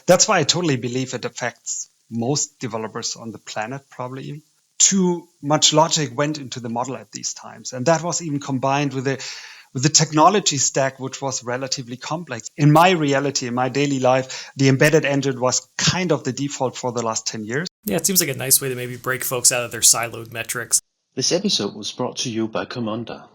That's why I totally believe it affects most developers on the planet, probably. Too much logic went into the model at these times. And that was even combined with the technology stack, which was relatively complex. In my reality, in my daily life, the embedded engine was kind of the default for the last 10 years. Yeah, it seems like a nice way to maybe break folks out of their siloed metrics. This episode was brought to you by Camunda.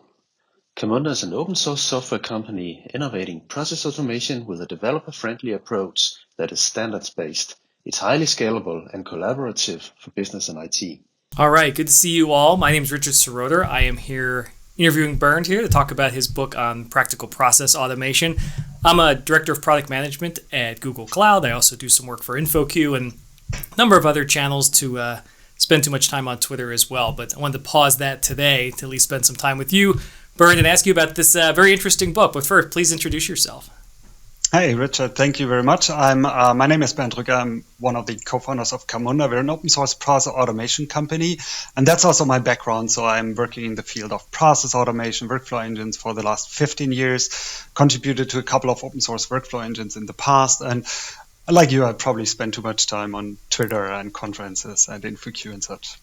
Camunda is an open source software company innovating process automation with a developer-friendly approach that is standards-based. It's highly scalable and collaborative for business and IT. All right, good to see you all. My name is Richard Seroter. I am here interviewing Bernd here to talk about his book on practical process automation. I'm a director of product management at Google Cloud. I also do some work for InfoQ and a number of other channels to spend too much time on Twitter as well. But I wanted to pause that today to at least spend some time with you, Bernd, and ask you about this very interesting book. But first, please introduce yourself. Hi, Richard. Thank you very much. My name is Bernd Rücker. I'm one of the co-founders of Camunda. We're an open source process automation company, and that's also my background. So I'm working in the field of process automation, workflow engines for the last 15 years, contributed to a couple of open source workflow engines in the past. And like you, I probably spend too much time on Twitter and conferences and InfoQ and such.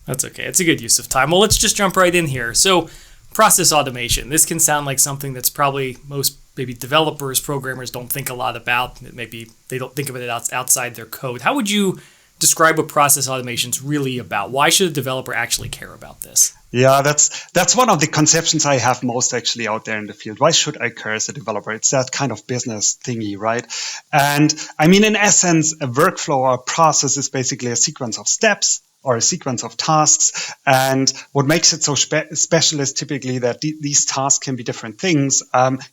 That's okay. It's a good use of time. Well, let's just jump right in here. So process automation. This can sound like something that's probably most maybe developers, programmers don't think a lot about. Maybe they don't think of it outside their code. How would you describe what process automation is really about? Why should a developer actually care about this? Yeah, that's one of the conceptions I have most actually out there in the field. Why should I care as a developer? It's that kind of business thingy, right? And I mean, in essence, a workflow or a process is basically a sequence of steps or a sequence of tasks. And what makes it so special is typically that these tasks can be different things,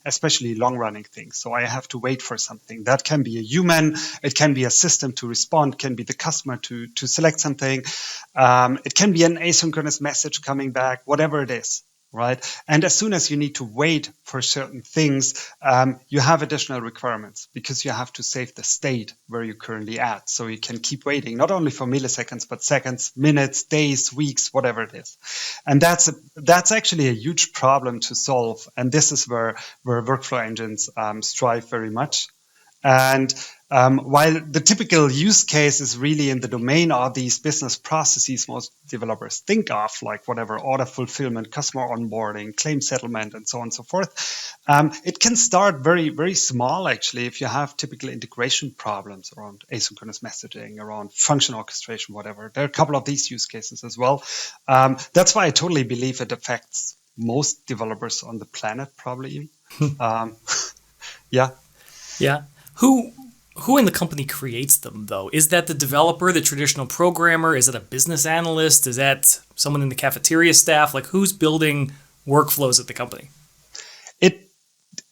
especially long-running things. So I have to wait for something. That can be a human, it can be a system to respond, can be the customer to select something. It can be an asynchronous message coming back, whatever it is. Right. And as soon as you need to wait for certain things, you have additional requirements because you have to save the state where you're currently at. So you can keep waiting, not only for milliseconds, but seconds, minutes, days, weeks, whatever it is. And that's actually a huge problem to solve. And this is where workflow engines strive very much. And while the typical use case is really in the domain of these business processes most developers think of, like whatever order fulfillment, customer onboarding, claim settlement, and so on and so forth, it can start very, very small, actually, if you have typical integration problems around asynchronous messaging, around function orchestration, whatever. There are a couple of these use cases as well. That's why I totally believe it affects most developers on the planet, probably. Yeah. Yeah. Who in the company creates them, though? Is that the developer, the traditional programmer? Is it a business analyst? Is that someone in the cafeteria staff? Like, who's building workflows at the company?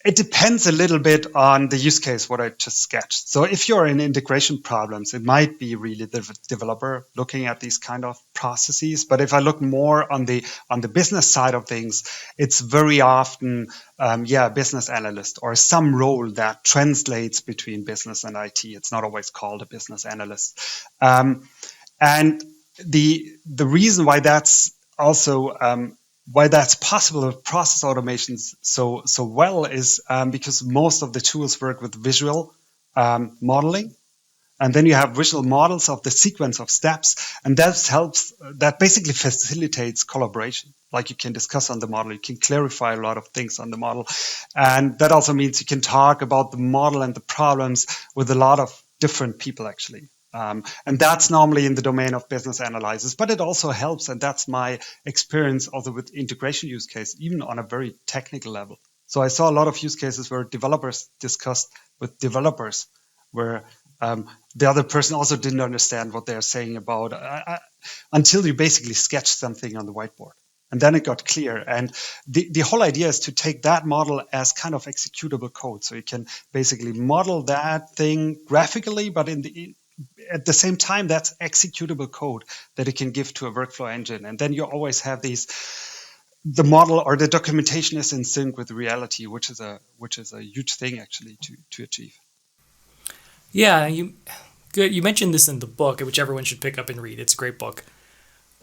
It depends a little bit on the use case, what I just sketched. So if you're in integration problems, it might be really the developer looking at these kind of processes. But if I look more on the business side of things, it's very often, a business analyst or some role that translates between business and IT. It's not always called a business analyst. And the reason why that's also why that's possible with process automations so well is because most of the tools work with visual modeling. And then you have visual models of the sequence of steps. And that basically facilitates collaboration. Like you can discuss on the model, you can clarify a lot of things on the model. And that also means you can talk about the model and the problems with a lot of different people, actually. And that's normally in the domain of business analysis, but it also helps. And that's my experience also with integration use case, even on a very technical level. So I saw a lot of use cases where developers discussed with developers where the other person also didn't understand what they're saying about until you basically sketch something on the whiteboard. And then it got clear. And the whole idea is to take that model as kind of executable code. So you can basically model that thing graphically, but at the same time, that's executable code that it can give to a workflow engine. And then you always have the model or the documentation is in sync with reality, which is a huge thing actually to achieve. Yeah, you mentioned this in the book, which everyone should pick up and read. It's a great book.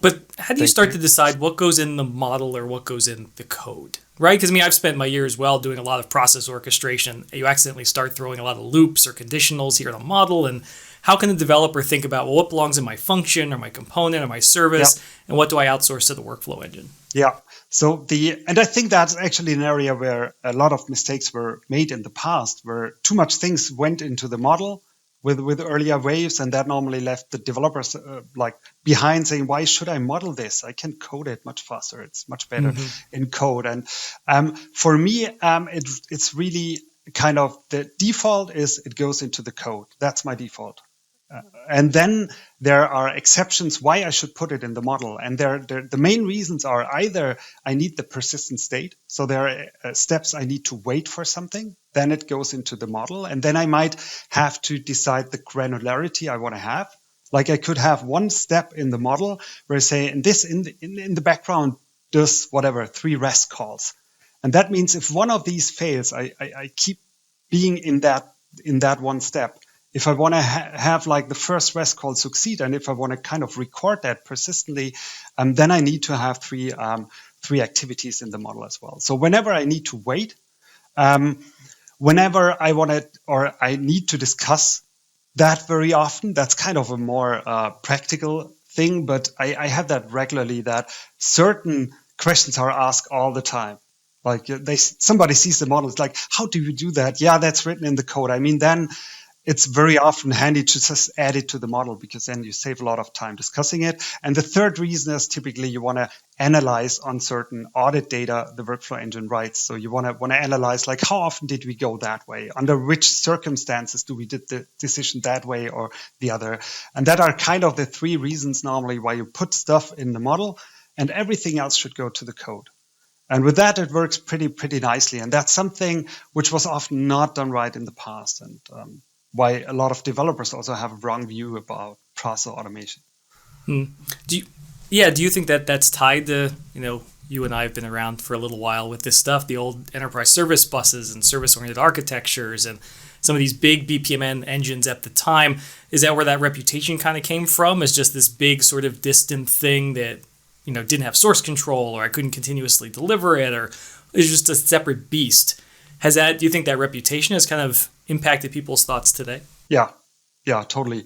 But how do you Thank start you. to decide what goes in the model or what goes in the code? Right? Because I mean, I've spent my year as well doing a lot of process orchestration. You accidentally start throwing a lot of loops or conditionals here in a model. And how can a developer think about, well, what belongs in my function or my component or my service? Yeah. And what do I outsource to the workflow engine? Yeah. And I think that's actually an area where a lot of mistakes were made in the past, where too much things went into the model with earlier waves, and that normally left the developers like behind, saying, "Why should I model this? I can code it much faster. It's much better in code." And for me, it's really kind of the default is it goes into the code. That's my default. And then there are exceptions why I should put it in the model. And the main reasons are either I need the persistent state. So there are steps I need to wait for something. Then it goes into the model. And then I might have to decide the granularity I want to have. Like I could have one step in the model where I say, in the background does whatever, 3 REST calls. And that means if one of these fails, I keep being in that one step. If I want to have like the first REST call succeed, and if I want to kind of record that persistently, then I need to have three activities in the model as well. So whenever I need to wait, whenever I want to or I need to discuss that very often, that's kind of a more practical thing. But I have that regularly, that certain questions are asked all the time. Like somebody sees the model, it's like, how do you do that? Yeah, that's written in the code. I mean, then it's very often handy to just add it to the model, because then you save a lot of time discussing it. And the third reason is typically you want to analyze on certain audit data the workflow engine writes. So you want to analyze, like, how often did we go that way? Under which circumstances do we did the decision that way or the other? And that are kind of the 3 reasons normally why you put stuff in the model, and everything else should go to the code. And with that, it works pretty nicely. And that's something which was often not done right in the past, and why a lot of developers also have a wrong view about process automation. Do you think that that's tied to, you and I have been around for a little while with this stuff, the old enterprise service buses and service-oriented architectures and some of these big BPMN engines at the time? Is that where that reputation kind of came from, as just this big sort of distant thing that, didn't have source control, or I couldn't continuously deliver it, or it's just a separate beast? Do you think that reputation has kind of impacted people's thoughts today? Yeah, totally.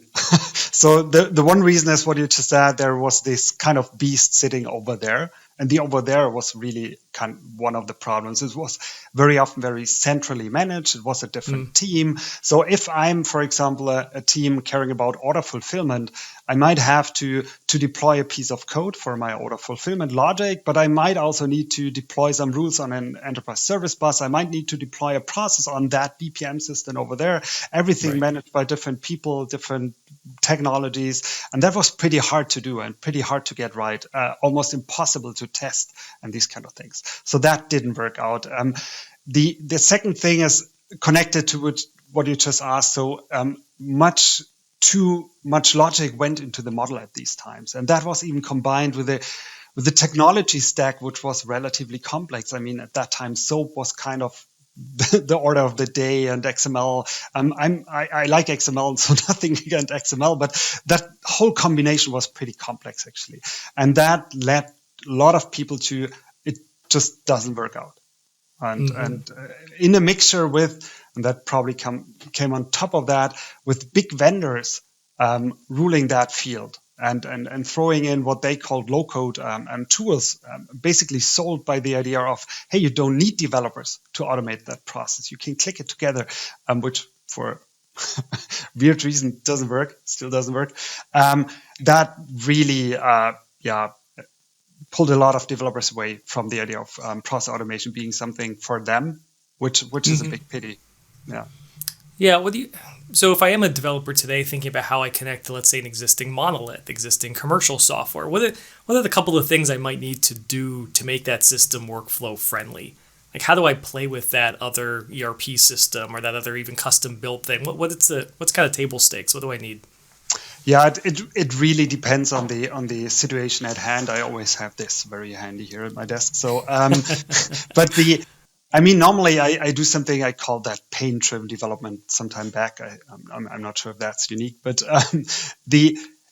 So the one reason is what you just said. There was this kind of beast sitting over there, and the over there was really kind of one of the problems. It was very often very centrally managed. It was a different team. So if I'm, for example, a team caring about order fulfillment, I might have to deploy a piece of code for my order fulfillment logic, but I might also need to deploy some rules on an enterprise service bus. I might need to deploy a process on that BPM system over there. Everything managed by different people, different technologies. And that was pretty hard to do and pretty hard to get right, almost impossible to test and these kind of things. So that didn't work out. The second thing is connected to what you just asked. So too much logic went into the model at these times. And that was even combined with the technology stack, which was relatively complex. I mean, at that time, SOAP was kind of the order of the day, and XML. I like XML, so nothing against XML, but that whole combination was pretty complex, actually. And that led a lot of people to, it just doesn't work out. And in a mixture with, and that probably came on top of that, with big vendors ruling that field and throwing in what they called low-code tools, basically sold by the idea of, hey, you don't need developers to automate that process. You can click it together, which for weird reason still doesn't work. That really, pulled a lot of developers away from the idea of process automation being something for them, which is a big pity. Yeah. So if I am a developer today thinking about how I connect to, let's say, an existing monolith, existing commercial software, what are the couple of things I might need to do to make that system workflow friendly? Like, how do I play with that other ERP system or that other even custom built thing? What's kind of table stakes? What do I need? Yeah, it really depends on the situation at hand. I always have this very handy here at my desk. So, but normally I do something I call that pain-driven development some time back. I'm not sure if that's unique, but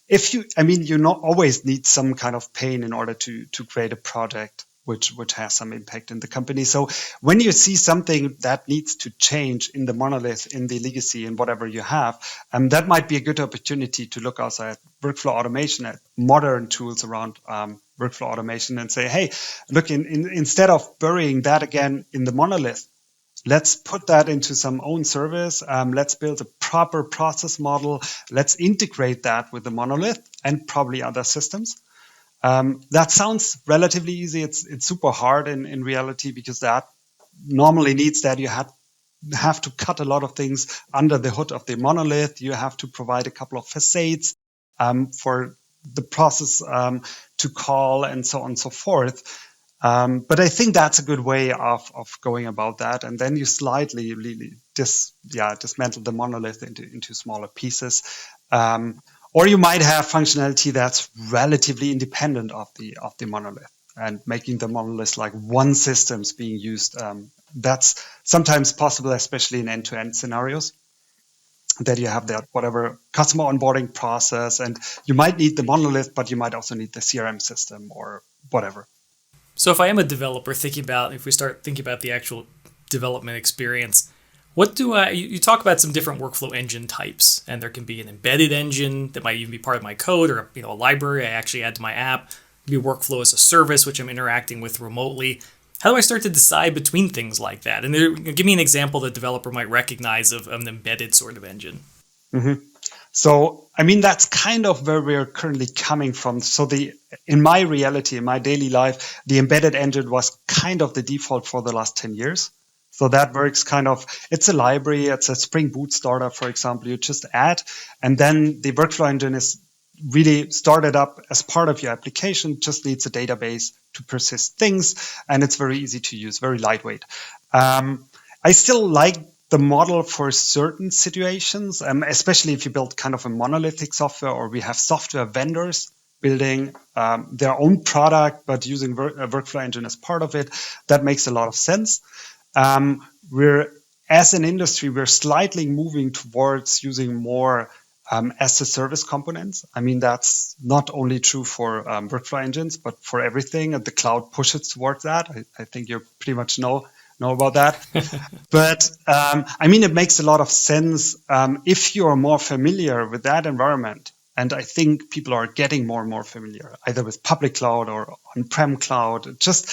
you not always need some kind of pain in order to create a project which has some impact in the company. So when you see something that needs to change in the monolith, in the legacy, in whatever you have, that might be a good opportunity to look also at workflow automation, at modern tools around workflow automation, and say, hey, look, instead of burying that again in the monolith, let's put that into some own service. Let's build a proper process model. Let's integrate that with the monolith and probably other systems. That sounds relatively easy. It's super hard in reality, because that normally needs that you have to cut a lot of things under the hood of the monolith. You have to provide a couple of facades for the process to call, and so on and so forth. But I think that's a good way of going about that. And then you slightly really dismantle the monolith into smaller pieces. Or you might have functionality that's relatively independent of the monolith, and making the monolith like one system's being used. That's sometimes possible, especially in end-to-end scenarios, that you have that whatever customer onboarding process, and you might need the monolith, but you might also need the CRM system or whatever. So if I am a developer if we start thinking about the actual development experience, you talk about some different workflow engine types, and there can be an embedded engine that might even be part of my code, or a library I actually add to my app. Maybe workflow as a service, which I'm interacting with remotely. How do I start to decide between things like that? And give me an example the developer might recognize of an embedded sort of engine. Mm-hmm. So, that's kind of where we're currently coming from. So in my reality, in my daily life, the embedded engine was kind of the default for the last 10 years. So that works it's a library, it's a Spring Boot starter, for example, you just add, and then the workflow engine is really started up as part of your application, just needs a database to persist things, and it's very easy to use, very lightweight. I still like the model for certain situations, especially if you build kind of a monolithic software, or we have software vendors building their own product, but using a workflow engine as part of it. That makes a lot of sense. As an industry, we're slightly moving towards using more as a service components. That's not only true for workflow engines, but for everything. And the cloud pushes towards that. I think you pretty much know about that. But it makes a lot of sense if you're more familiar with that environment. And I think people are getting more and more familiar, either with public cloud or on-prem cloud. Just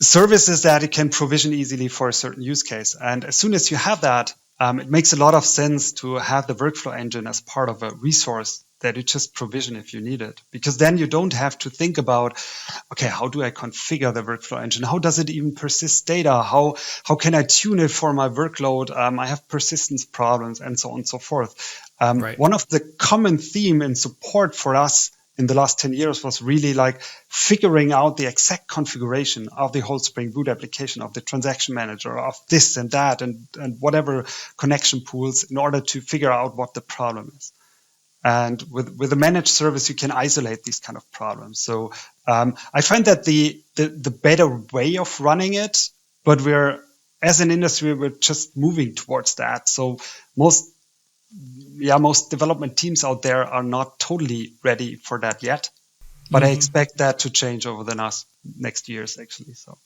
services that it can provision easily for a certain use case. And as soon as you have that, it makes a lot of sense to have the workflow engine as part of a resource that you just provision if you need it. Because then you don't have to think about, okay, how do I configure the workflow engine? How does it even persist data? How can I tune it for my workload? I have persistence problems, and so on and so forth. Right. One of the common theme in support for us in the last 10 years was really like figuring out the exact configuration of the whole Spring Boot application, of the transaction manager, of this and that, and whatever connection pools, in order to figure out what the problem is. And with a managed service, you can isolate these kind of problems. So I find that the better way of running it, but as an industry, we're just moving towards that. So most development teams out there are not totally ready for that yet, but I expect that to change over the next years, actually. So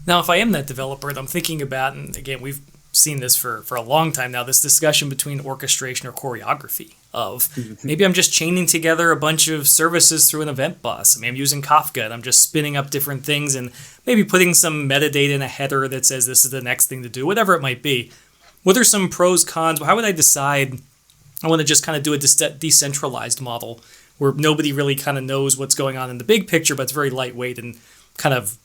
now, if I am that developer, I'm thinking about, and again, we've seen this for a long time now, this discussion between orchestration or choreography of maybe I'm just chaining together a bunch of services through an event bus. I'm using Kafka and I'm just spinning up different things and maybe putting some metadata in a header that says this is the next thing to do, whatever it might be. What are some pros, cons? How would I decide I want to just kind of do a decentralized model where nobody really kind of knows what's going on in the big picture, but it's very lightweight and kind of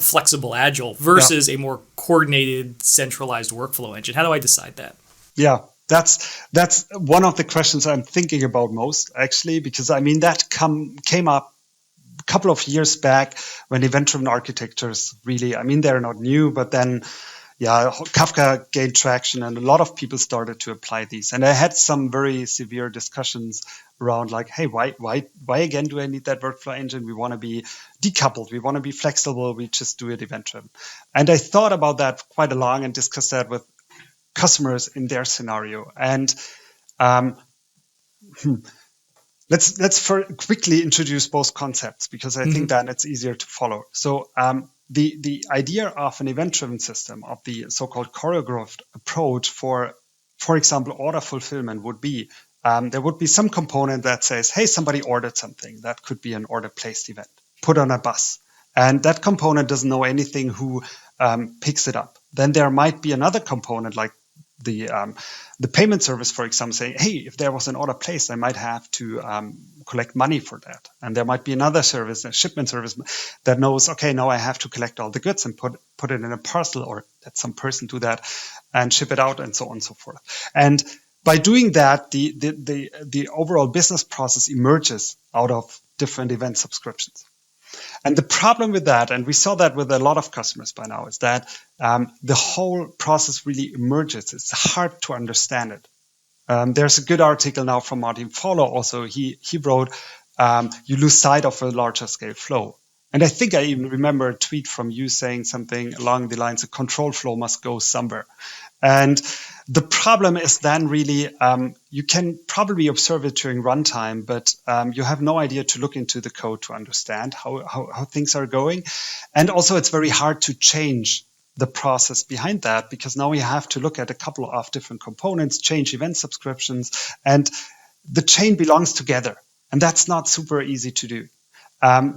flexible, agile, versus a more coordinated, centralized workflow engine? How do I decide that? Yeah, that's one of the questions I'm thinking about most, actually, because that came up a couple of years back when event-driven architectures really, they're not new, but then Kafka gained traction and a lot of people started to apply these. And I had some very severe discussions around like, hey, why again do I need that workflow engine? We want to be decoupled. We want to be flexible. We just do it event-driven. And I thought about that quite a lot and discussed that with customers in their scenario. And let's quickly introduce both concepts, because I think then it's easier to follow. So the idea of an event-driven system, of the so-called choreographed approach for example, order fulfillment would be there would be some component that says, hey, somebody ordered something. That could be an order placed event, put on a bus. And that component doesn't know anything who picks it up. Then there might be another component like the payment service, for example, saying, hey, if there was an order placed, I might have to collect money for that. And there might be another service, a shipment service, that knows, okay, now I have to collect all the goods and put it in a parcel, or let some person do that and ship it out, and so on and so forth. And by doing that, the overall business process emerges out of different event subscriptions. And the problem with that, and we saw that with a lot of customers by now, is that the whole process really emerges. It's hard to understand it. There's a good article now from Martin Fowler also. He wrote, you lose sight of a larger scale flow. And I think I even remember a tweet from you saying something along the lines of control flow must go somewhere. And the problem is then really, you can probably observe it during runtime, but you have no idea to look into the code to understand how things are going. And also it's very hard to change the process behind that, because now we have to look at a couple of different components, change event subscriptions, and the chain belongs together. And that's not super easy to do.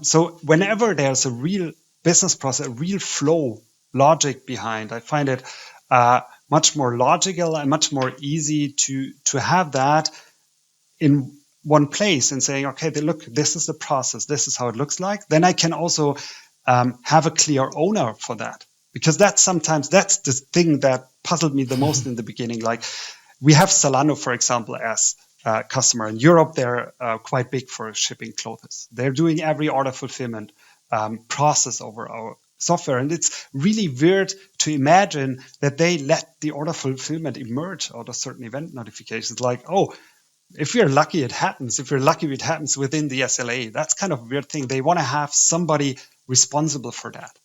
So whenever there's a real business process, a real flow logic behind, I find it much more logical and much more easy to have that in one place and saying, okay, look, this is the process, this is how it looks like. Then I can also have a clear owner for that, because that's the thing that puzzled me the most in the beginning. Like we have Zalando, for example, as a customer in Europe. They're quite big for shipping clothes. They're doing every order fulfillment process over our software. And it's really weird to imagine that they let the order fulfillment emerge out of certain event notifications. Like, oh, if we're lucky, it happens. If we're lucky, it happens within the SLA. That's kind of a weird thing. They want to have somebody responsible for that.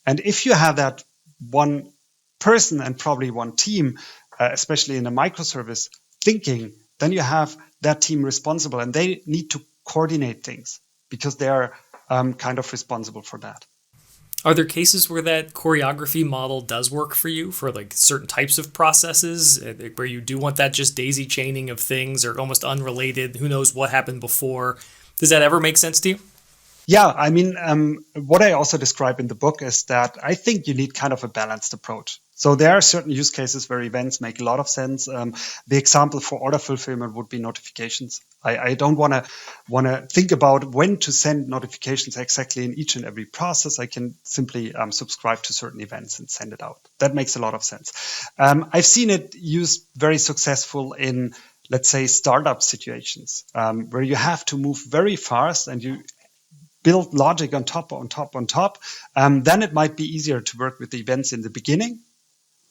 And if you have that one person and probably one team, especially in a microservice thinking, then you have that team responsible, and they need to coordinate things because they are kind of responsible for that. Are there cases where that choreography model does work for you for like certain types of processes where you do want that just daisy chaining of things or almost unrelated, who knows what happened before? Does that ever make sense to you? Yeah, I mean, what I also describe in the book is that I think you need kind of a balanced approach. So there are certain use cases where events make a lot of sense. The example for order fulfillment would be notifications. I don't want to think about when to send notifications exactly in each and every process. I can simply subscribe to certain events and send it out. That makes a lot of sense. I've seen it used very successful in, let's say, startup situations where you have to move very fast and you build logic on top. Then it might be easier to work with the events in the beginning.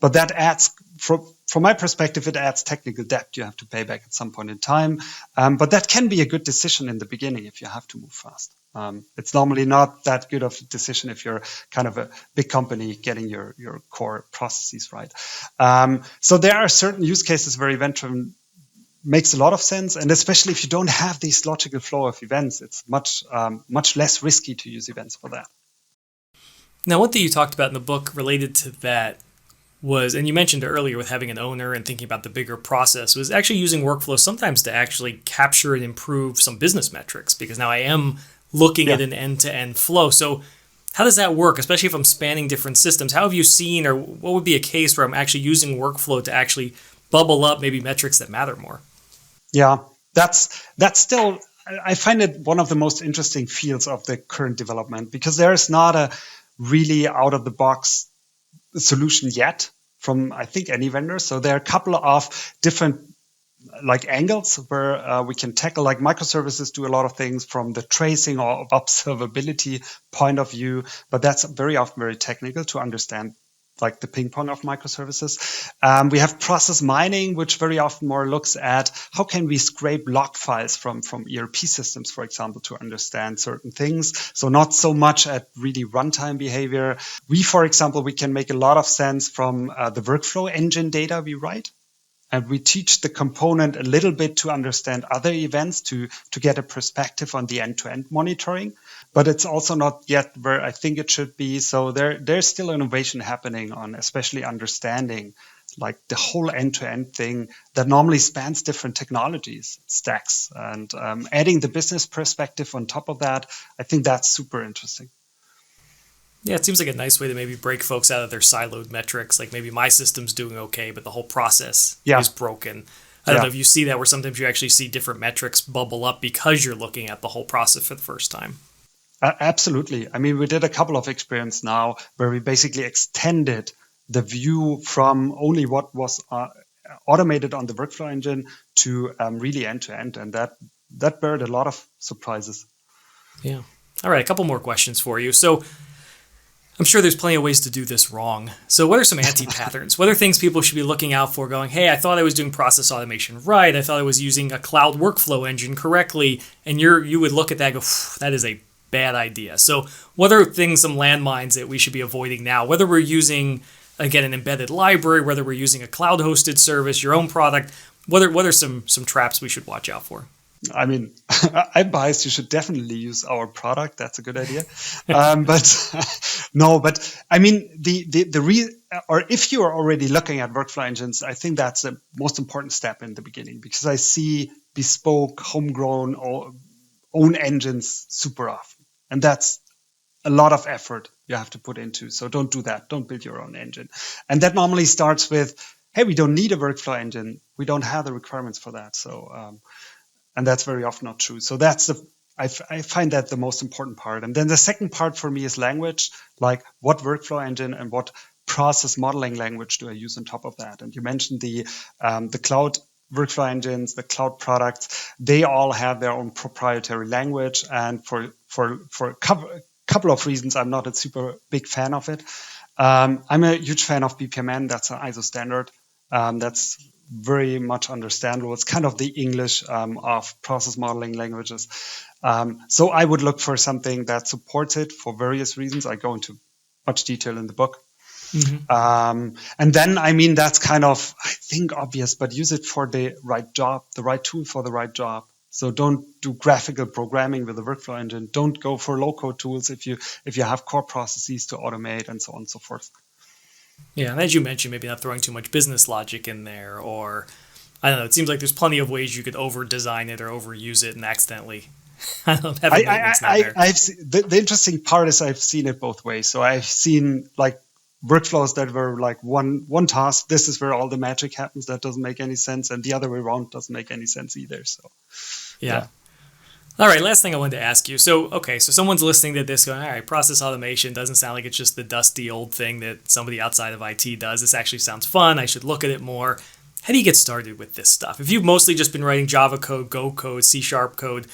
But that adds, from my perspective, it adds technical debt you have to pay back at some point in time. But that can be a good decision in the beginning if you have to move fast. It's normally not that good of a decision if you're kind of a big company getting your core processes right. So there are certain use cases where event-driven makes a lot of sense. And especially if you don't have this logical flow of events, it's much less risky to use events for that. Now, one thing you talked about in the book related to that was, and you mentioned earlier with having an owner and thinking about the bigger process, was actually using workflow sometimes to actually capture and improve some business metrics, because now I am looking at an end-to-end flow. So how does that work, especially if I'm spanning different systems? How have you seen, or what would be a case where I'm actually using workflow to actually bubble up maybe metrics that matter more? Yeah, that's still, I find it one of the most interesting fields of the current development, because there is not a really out-of-the-box solution yet from, I think, any vendor. So there are a couple of different angles where we can tackle, like microservices do a lot of things from the tracing or observability point of view, but that's very often very technical to understand, like the ping pong of microservices. We have process mining, which very often more looks at how can we scrape log files from ERP systems, for example, to understand certain things. So not so much at really runtime behavior. We, for example, we can make a lot of sense from the workflow engine data we write. and we teach the component a little bit to understand other events, to get a perspective on the end-to-end monitoring. But it's also not yet where I think it should be. So there's still innovation happening on especially understanding like the whole end-to-end thing that normally spans different technologies stacks, and adding the business perspective on top of that, I think that's super interesting. Yeah, it seems like a nice way to maybe break folks out of their siloed metrics. Like maybe my system's doing okay, but the whole process is broken. I don't know if you see that, where sometimes you actually see different metrics bubble up because you're looking at the whole process for the first time. Absolutely. I mean, we did a couple of experiments now where we basically extended the view from only what was automated on the workflow engine to really end-to-end. And that brought a lot of surprises. Yeah. All right, a couple more questions for you. So I'm sure there's plenty of ways to do this wrong. So what are some anti-patterns? What are things people should be looking out for going, hey, I thought I was doing process automation right. I thought I was using a cloud workflow engine correctly. And you would look at that and go, that is a bad idea. So what are things, some landmines that we should be avoiding now? Whether we're using, again, an embedded library, whether we're using a cloud-hosted service, your own product, what are some traps we should watch out for? I mean, I'm biased. You should definitely use our product. That's a good idea. But I mean, or if you are already looking at workflow engines, I think that's the most important step in the beginning, because I see bespoke, homegrown, own engines super often. And that's a lot of effort you have to put into. So don't do that. Don't build your own engine. And that normally starts with, hey, we don't need a workflow engine. We don't have the requirements for that. So, and that's very often not true. So that's I find that the most important part. And then the second part for me is language, like what workflow engine and what process modeling language do I use on top of that? And you mentioned the cloud workflow engines, the cloud products, they all have their own proprietary language. And for a couple of reasons, I'm not a super big fan of it. I'm a huge fan of BPMN. That's an ISO standard. That's very much understandable. It's kind of the English of process modeling languages. So I would look for something that supports it for various reasons. I go into much detail in the book. Mm-hmm. And then, I mean, that's kind of, I think, obvious, but use it for the right job, the right tool for the right job. So don't do graphical programming with the workflow engine. Don't go for low-code tools if you have core processes to automate and so on and so forth. Yeah, and as you mentioned, maybe not throwing too much business logic in there, or I don't know. It seems like there's plenty of ways you could over-design it or overuse it and accidentally have a maintenance nightmare. The interesting part is I've seen it both ways. So I've seen like workflows that were like one task. This is where all the magic happens. That doesn't make any sense, and the other way around doesn't make any sense either. So yeah. All right, last thing I wanted to ask you. So someone's listening to this going, all right, process automation doesn't sound like it's just the dusty old thing that somebody outside of IT does. This actually sounds fun. I should look at it more. How do you get started with this stuff? If you've mostly just been writing Java code, Go code, C# code,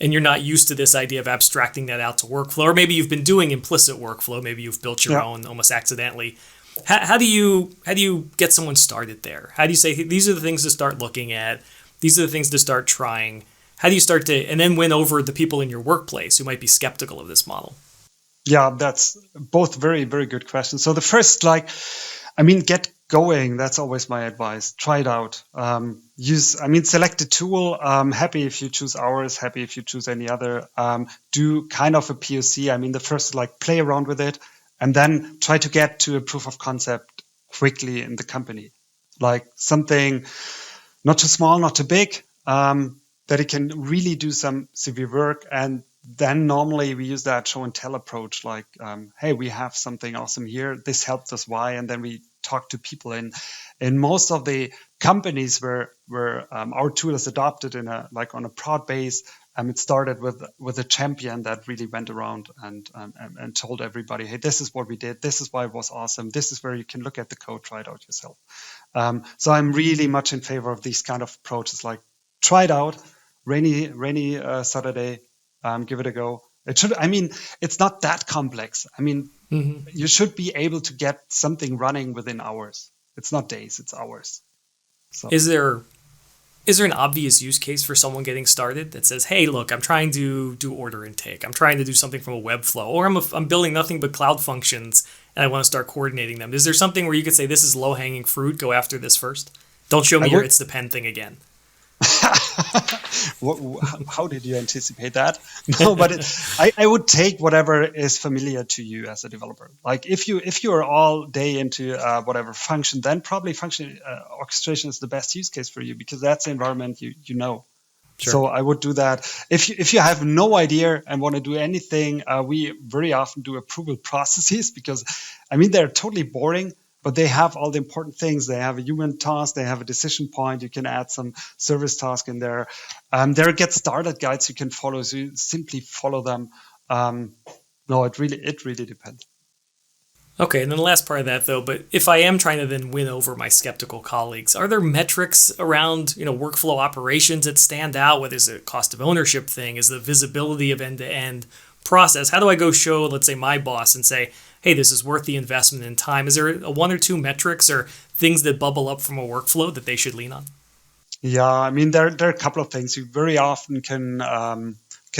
and you're not used to this idea of abstracting that out to workflow, or maybe you've been doing implicit workflow, maybe you've built your own almost accidentally. How do you get someone started there? How do you say, hey, these are the things to start looking at? These are the things to start trying? How do you start to, and then win over the people in your workplace who might be skeptical of this model? Yeah, that's both very, very good questions. So the first, get going. That's always my advice. Try it out. Select a tool. Happy if you choose ours, happy if you choose any other. Do kind of a POC. The first, play around with it, and then try to get to a proof of concept quickly in the company. Like something not too small, not too big, that it can really do some severe work. And then normally we use that show and tell approach, like, hey, we have something awesome here. This helped us. Why? And then we talk to people in most of the companies where our tool is adopted on a prod base. It started with a champion that really went around and told everybody, hey, this is what we did. This is why it was awesome. This is where you can look at the code, try it out yourself. So I'm really much in favor of these kind of approaches, like try it out. Rainy Saturday, give it a go. It's not that complex. You should be able to get something running within hours. It's not days, it's hours. So. Is there an obvious use case for someone getting started that says, hey, look, I'm trying to do order intake. I'm trying to do something from a web flow, or I'm building nothing but cloud functions and I want to start coordinating them. Is there something where you could say this is low-hanging fruit, go after this first? Don't show me your it's the pen thing again. How did you anticipate that? No, but I would take whatever is familiar to you as a developer. Like if you are all day into whatever function, then probably function orchestration is the best use case for you, because that's the environment you know. Sure. So I would do that. If you have no idea and want to do anything, we very often do approval processes, because they're totally boring, but they have all the important things. They have a human task, they have a decision point. You can add some service task in there. There are get started guides you can follow, so you simply follow them. No, it really depends. Okay, and then the last part of that, though, but if I am trying to then win over my skeptical colleagues, are there metrics around, workflow operations that stand out? Whether it's a cost of ownership thing, is the visibility of end-to-end process? How do I go show, let's say, my boss and say, hey, this is worth the investment in time? Is there a one or two metrics or things that bubble up from a workflow that they should lean on? Yeah, there are a couple of things. You very often can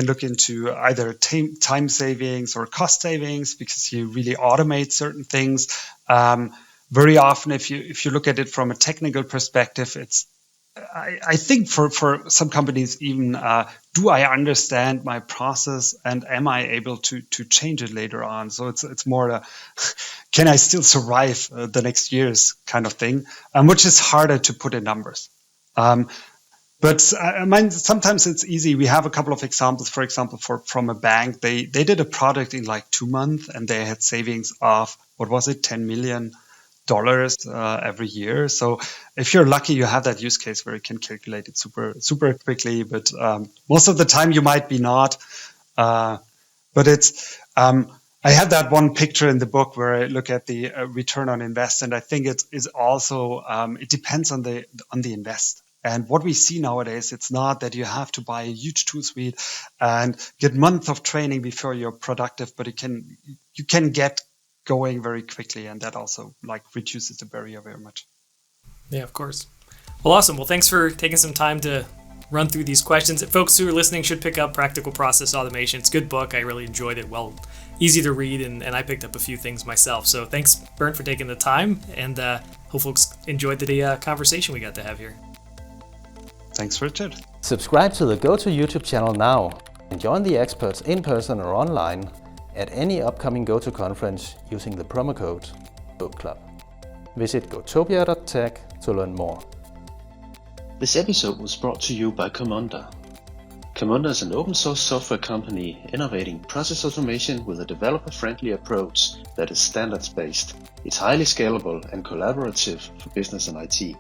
look into either time savings or cost savings, because you really automate certain things. Very often, if you look at it from a technical perspective, I think for some companies even, do I understand my process and am I able to change it later on? So it's more can I still survive the next years kind of thing, which is harder to put in numbers. But sometimes it's easy. We have a couple of examples. For example, from a bank, they did a product in like 2 months, and they had savings of, what was it, $10 million every year. So if you're lucky, you have that use case where you can calculate it super quickly. But most of the time, you might be not. But it's I have that one picture in the book where I look at the return on invest, and I think it is also it depends on the invest. And what we see nowadays, it's not that you have to buy a huge tool suite and get months of training before you're productive, but you can get going very quickly, and that also reduces the barrier very much. Yeah, of course. Well, awesome. Well, thanks for taking some time to run through these questions. Folks who are listening should pick up Practical Process Automation. It's a good book. I really enjoyed it. Well, easy to read, and I picked up a few things myself. So thanks, Bernd, for taking the time, and hope folks enjoyed the conversation we got to have here. Thanks, Richard. Subscribe to the GOTO YouTube channel now and join the experts in person or online at any upcoming GOTO conference using the promo code Book Club. Visit gotopia.tech to learn more. This episode was brought to you by Camunda. Camunda is an open source software company innovating process automation with a developer-friendly approach that is standards-based. It's highly scalable and collaborative for business and IT.